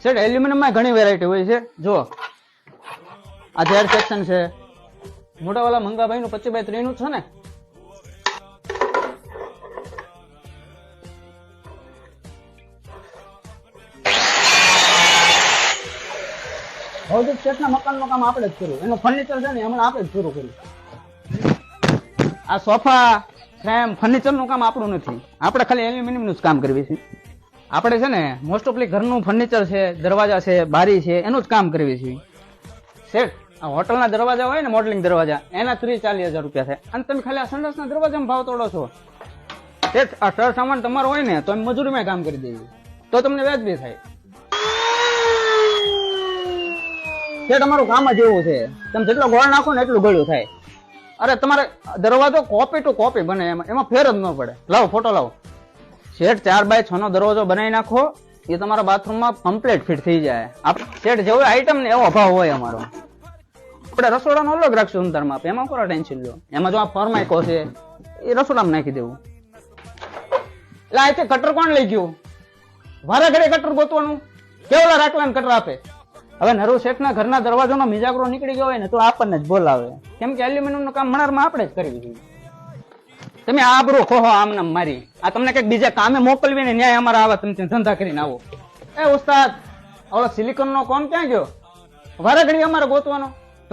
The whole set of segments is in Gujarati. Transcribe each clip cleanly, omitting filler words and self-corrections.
સેટ એલ્યુમિનિયમ માં ઘણી વેરાયટી હોય છે. જો આ ઝેડ સેક્શન છે, મોટા વાળા મંગાભાઈ નું 25x3 નું છે ને. ભૌતિક સેટના મકાનનું કામ આપણે જ કર્યું, એનું ફર્નિચર છે ને હમણાં આપણે જ પૂરું કર્યું. આ સોફા ફ્રેમ ફર્નિચર નું કામ આપણું નથી, આપણે ખાલી એલ્યુમિનિયમ નું જ કામ કરવી છે. આપણે છે ને મોસ્ટ ઓફલી ઘરનું ફર્નિચર છે, દરવાજા છે, બારી છે, એનું જ કામ કરવી છે. સેટ આ હોટલના દરવાજા હોય ને, મોડલિંગ દરવાજા, એના 30-40 હજાર રૂપિયા થાય, અને તમે ખાલી આ સંડાસના દરવાજામાં ભાવ તોડો છો. સેટ આ સર સામાન તમારો હોય ને તો એમ મજૂરીમાં કામ કરી દેવી, તો તમને વ્યાજબી થાય. સેટ અમારું કામ જ એવું છે, તમે જેટલો ગોળ નાખો ને એટલું ગળ્યું થાય. અરે તમારે દરવાજો કોપી ટુ કોપી બને, એમાં ફેર જ ન પડે. લાવો ફોટો લાવો. સેટ 4x6 નો દરવાજો બનાવી નાખો, એ તમારા બાથરૂમમાં કમ્પ્લીટ ફિટ થઈ જાય. સેટ જેવો આઈટમ ને એવો ભાવ હોય અમારો. આપણે રસોડાનો અલગ રાખશું અંતર માપ, એમાં કોરા ટેન્શન લો. એમાં જો આ ફરમાઈકો છે એ રસોડામાં નાખી દેવું. એટલે આ કટર કોણ લઈ ગયું? વારા ઘડે કટર ગોતવાનું, કેવલા રાખલા કટર આપે. હવે નરુ શેઠના ઘરના દરવાજાનો મિજાગરો નીકળી ગયો હોય ને તો આપણને જ બોલાવે, કેમ કે એલ્યુમિનિયમ નું કામ મણારમાં આપણે જ કરવી જોઈએ. તમે આબરૂ ખોહો આમને મારી, આ તમને કઈક બીજા કામે મોકલવી ને ન્યાય અમારા આવા તમે ધંધા કરીને આવો. એ ઉસ્તાદ, ઓલો સિલિકોન નો કોણ ક્યાં ગયો? વારા ઘડી અમારે ગોતવાનો.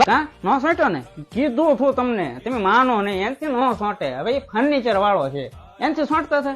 હા નો સોટ્યો ને, કીધું છું તમને, તમે માનો નહીં, એનથી નો સોટે. હવે એ ફર્નિચર વાળો છે, એનથી સોટતા છે.